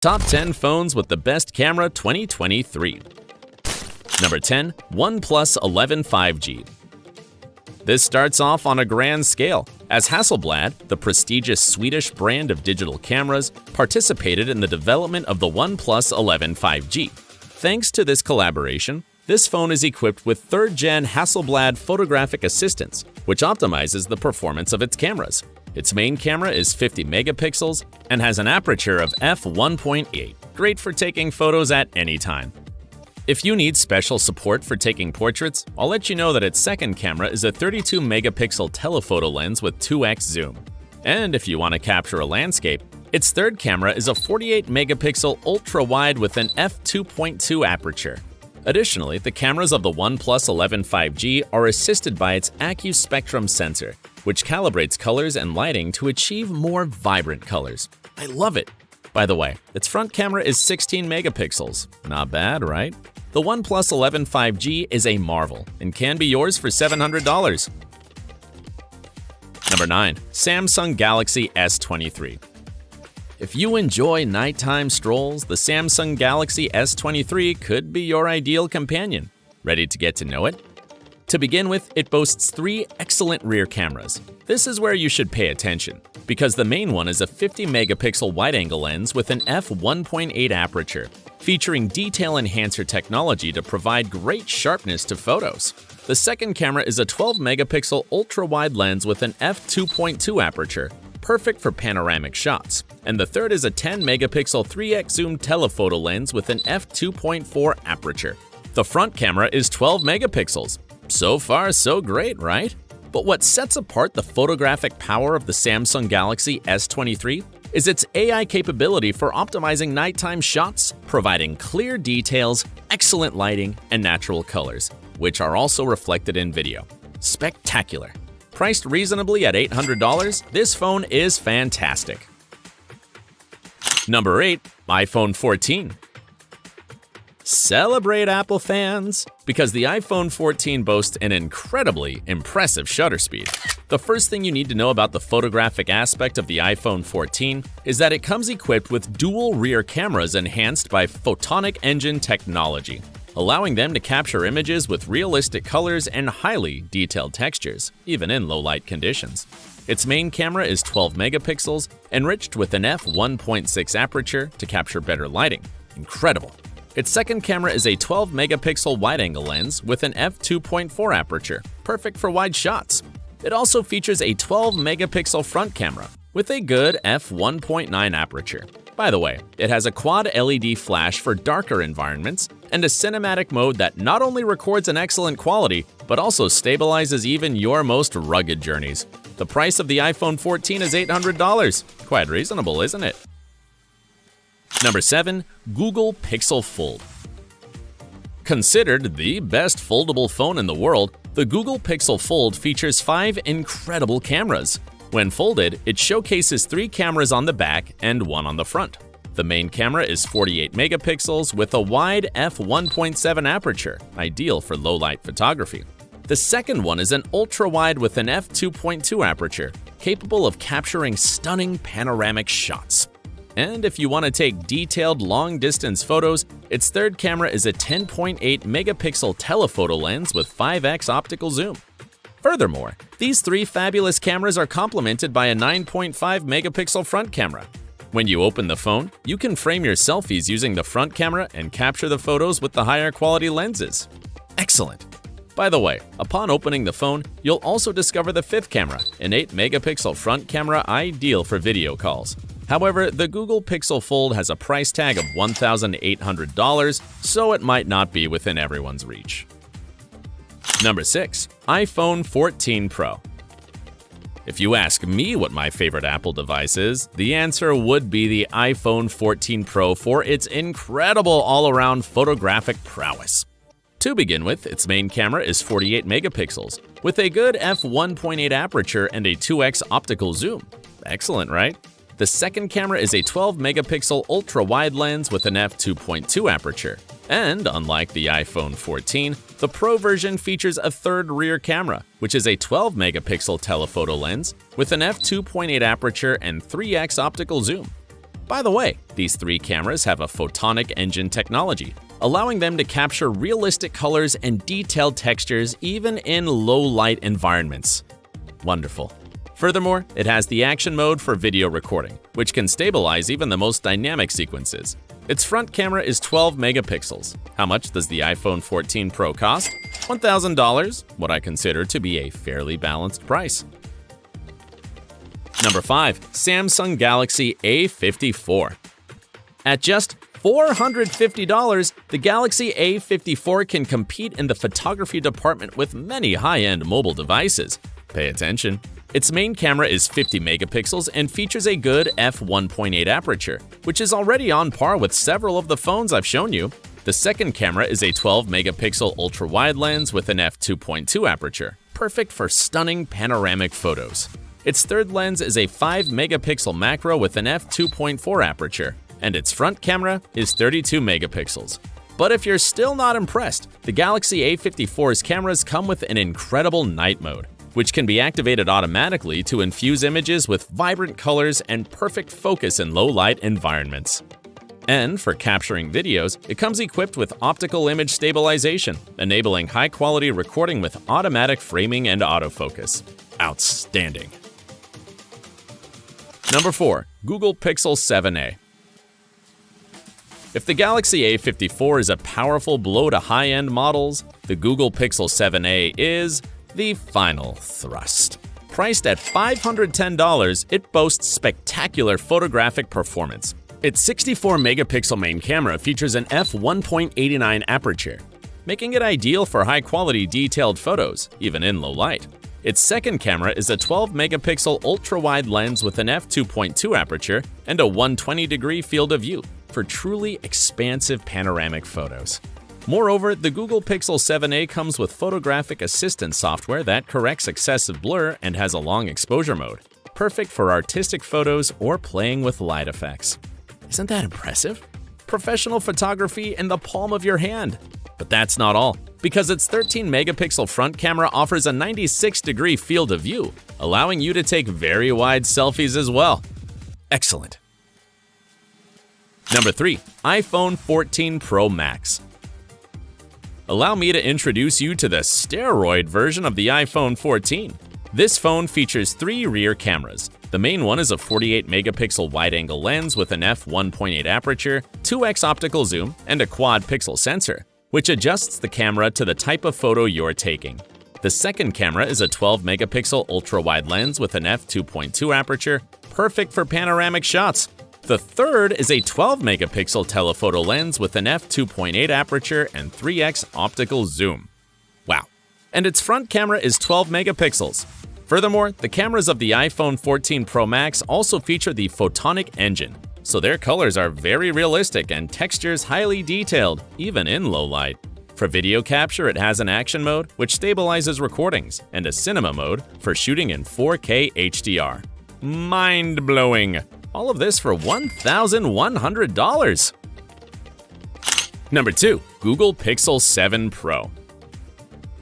Top 10 phones with the best camera 2023. Number 10. OnePlus 11 5G. This starts off on a grand scale, as Hasselblad, the prestigious Swedish brand of digital cameras, participated in the development of the OnePlus 11 5G. Thanks to this collaboration, this phone is equipped with third-gen Hasselblad photographic assistance, which optimizes the performance of its cameras. Its main camera is 50 megapixels and has an aperture of f1.8, great for taking photos at any time. If you need special support for taking portraits, I'll let you know that its second camera is a 32 megapixel telephoto lens with 2x zoom. And if you want to capture a landscape, its third camera is a 48 megapixel ultra-wide with an f2.2 aperture. Additionally, the cameras of the OnePlus 11 5G are assisted by its AccuSpectrum sensor, which calibrates colors and lighting to achieve more vibrant colors. I love it! By the way, its front camera is 16 megapixels. Not bad, right? The OnePlus 11 5G is a marvel and can be yours for $700. Number 9. Samsung Galaxy S23. If you enjoy nighttime strolls, the Samsung Galaxy S23 could be your ideal companion. Ready to get to know it? To begin with, it boasts 3 excellent rear cameras. This is where you should pay attention, because the main one is a 50 megapixel wide-angle lens with an f1.8 aperture, featuring detail enhancer technology to provide great sharpness to photos. The second camera is a 12 megapixel ultra-wide lens with an f2.2 aperture, perfect for panoramic shots. And the third is a 10 megapixel 3x zoom telephoto lens with an f2.4 aperture. The front camera is 12 megapixels. So far, so great, right? But what sets apart the photographic power of the Samsung Galaxy S23 is its AI capability for optimizing nighttime shots, providing clear details, excellent lighting, and natural colors, which are also reflected in video. Spectacular! Priced reasonably at $800, this phone is fantastic. Number 8. iPhone 14. Celebrate, Apple fans! Because the iPhone 14 boasts an incredibly impressive shutter speed. The first thing you need to know about the photographic aspect of the iPhone 14 is that it comes equipped with dual rear cameras enhanced by photonic engine technology, allowing them to capture images with realistic colors and highly detailed textures, even in low-light conditions. Its main camera is 12 megapixels, enriched with an f1.6 aperture to capture better lighting. Incredible! Its second camera is a 12 megapixel wide-angle lens with an f2.4 aperture, perfect for wide shots. It also features a 12 megapixel front camera with a good f1.9 aperture. By the way, it has a quad LED flash for darker environments and a cinematic mode that not only records in excellent quality, but also stabilizes even your most rugged journeys. The price of the iPhone 14 is $800. Quite reasonable, isn't it? Number 7. Google Pixel Fold. Considered the best foldable phone in the world, the Google Pixel Fold features 5 incredible cameras. When folded, it showcases 3 cameras on the back and 1 on the front. The main camera is 48 megapixels with a wide f1.7 aperture, ideal for low-light photography. The second one is an ultra-wide with an f2.2 aperture, capable of capturing stunning panoramic shots. And if you want to take detailed long-distance photos, its third camera is a 10.8 megapixel telephoto lens with 5x optical zoom. Furthermore, these 3 fabulous cameras are complemented by a 9.5 megapixel front camera. When you open the phone, you can frame your selfies using the front camera and capture the photos with the higher quality lenses. Excellent! By the way, upon opening the phone, you'll also discover the 5th camera, an 8 megapixel front camera ideal for video calls. However, the Google Pixel Fold has a price tag of $1,800, so it might not be within everyone's reach. Number 6. iPhone 14 Pro. If you ask me what my favorite Apple device is, the answer would be the iPhone 14 Pro for its incredible all-around photographic prowess. To begin with, its main camera is 48 megapixels, with a good f1.8 aperture and a 2x optical zoom. Excellent, right? The second camera is a 12 megapixel ultra-wide lens with an f2.2 aperture. And unlike the iPhone 14, the Pro version features a third rear camera, which is a 12 megapixel telephoto lens with an f2.8 aperture and 3x optical zoom. By the way, these three cameras have a photonic engine technology, allowing them to capture realistic colors and detailed textures even in low-light environments. Wonderful. Furthermore, it has the action mode for video recording, which can stabilize even the most dynamic sequences. Its front camera is 12 megapixels. How much does the iPhone 14 Pro cost? $1,000, what I consider to be a fairly balanced price. Number 5. Samsung Galaxy A54. At just $450, the Galaxy A54 can compete in the photography department with many high-end mobile devices. Pay attention. Its main camera is 50 megapixels and features a good f1.8 aperture, which is already on par with several of the phones I've shown you. The second camera is a 12 megapixel ultra-wide lens with an f2.2 aperture, perfect for stunning panoramic photos. Its third lens is a 5 megapixel macro with an f2.4 aperture, and its front camera is 32 megapixels. But if you're still not impressed, the Galaxy A54's cameras come with an incredible night mode, which can be activated automatically to infuse images with vibrant colors and perfect focus in low-light environments. And for capturing videos, it comes equipped with optical image stabilization, enabling high-quality recording with automatic framing and autofocus. Outstanding! Number 4. Google Pixel 7a. If the Galaxy A54 is a powerful blow to high-end models, the Google Pixel 7a is the final thrust. Priced at $510, it boasts spectacular photographic performance. Its 64-megapixel main camera features an f1.89 aperture, making it ideal for high-quality detailed photos, even in low light. Its second camera is a 12-megapixel ultra-wide lens with an f2.2 aperture and a 120-degree field of view for truly expansive panoramic photos. Moreover, the Google Pixel 7a comes with photographic assistant software that corrects excessive blur and has a long exposure mode, perfect for artistic photos or playing with light effects. Isn't that impressive? Professional photography in the palm of your hand. But that's not all, because its 13-megapixel front camera offers a 96-degree field of view, allowing you to take very wide selfies as well. Excellent. Number 3. iPhone 14 Pro Max. Allow me to introduce you to the steroid version of the iPhone 14. This phone features 3 rear cameras. The main one is a 48-megapixel wide-angle lens with an f1.8 aperture, 2x optical zoom, and a quad-pixel sensor, which adjusts the camera to the type of photo you're taking. The second camera is a 12-megapixel ultra-wide lens with an f2.2 aperture, perfect for panoramic shots. The third is a 12-megapixel telephoto lens with an f2.8 aperture and 3x optical zoom. Wow. And its front camera is 12 megapixels. Furthermore, the cameras of the iPhone 14 Pro Max also feature the photonic engine, so their colors are very realistic and textures highly detailed, even in low light. For video capture, it has an action mode, which stabilizes recordings, and a cinema mode for shooting in 4K HDR. Mind-blowing! All of this for $1,100. Number 2. Google Pixel 7 Pro.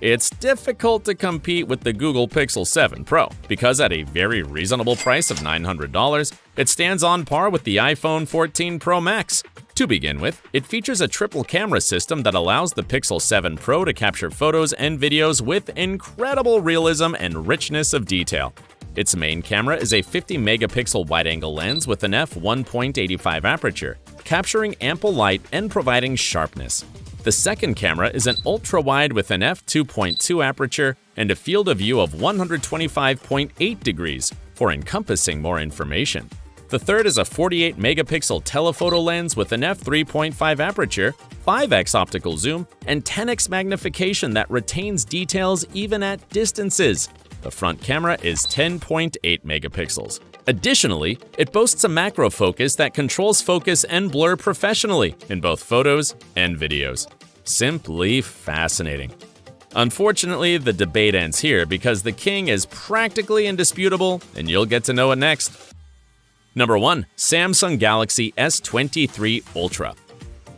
It's difficult to compete with the Google Pixel 7 Pro because at a very reasonable price of $900, it stands on par with the iPhone 14 Pro Max. To begin with, it features a triple camera system that allows the Pixel 7 Pro to capture photos and videos with incredible realism and richness of detail. Its main camera is a 50-megapixel wide-angle lens with an f1.85 aperture, capturing ample light and providing sharpness. The second camera is an ultra-wide with an f2.2 aperture and a field of view of 125.8 degrees for encompassing more information. The third is a 48-megapixel telephoto lens with an f3.5 aperture, 5x optical zoom, and 10x magnification that retains details even at distances. The front camera is 10.8 megapixels. Additionally, it boasts a macro focus that controls focus and blur professionally in both photos and videos. Simply fascinating. Unfortunately, the debate ends here because the king is practically indisputable, and you'll get to know it next. Number 1. Samsung Galaxy S23 Ultra.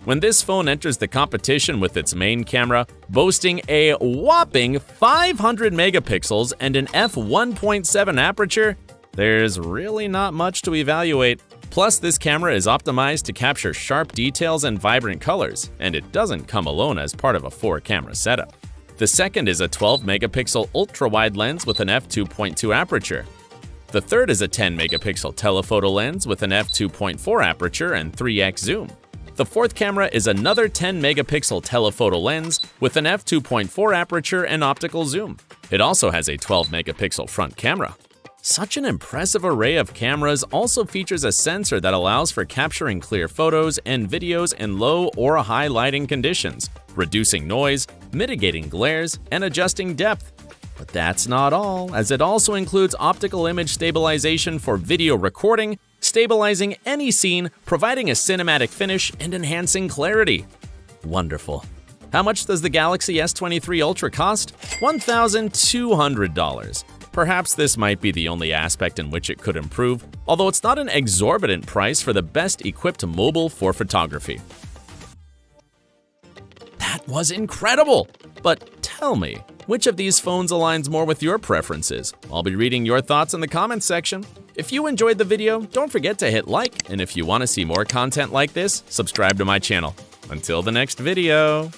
When this phone enters the competition with its main camera, boasting a whopping 500 megapixels and an f1.7 aperture, there's really not much to evaluate. Plus, this camera is optimized to capture sharp details and vibrant colors, and it doesn't come alone as part of a 4-camera setup. The second is a 12-megapixel ultra-wide lens with an f2.2 aperture. The third is a 10-megapixel telephoto lens with an f2.4 aperture and 3x zoom. The fourth camera is another 10-megapixel telephoto lens with an f2.4 aperture and optical zoom. It also has a 12-megapixel front camera. Such an impressive array of cameras also features a sensor that allows for capturing clear photos and videos in low or high lighting conditions, reducing noise, mitigating glares, and adjusting depth. But that's not all, as it also includes optical image stabilization for video recording, stabilizing any scene, providing a cinematic finish, and enhancing clarity. Wonderful. How much does the Galaxy S23 Ultra cost? $1,200. Perhaps this might be the only aspect in which it could improve, although it's not an exorbitant price for the best equipped mobile for photography. That was incredible! But tell me, which of these phones aligns more with your preferences? I'll be reading your thoughts in the comments section. If you enjoyed the video, don't forget to hit like, and if you want to see more content like this, subscribe to my channel. Until the next video.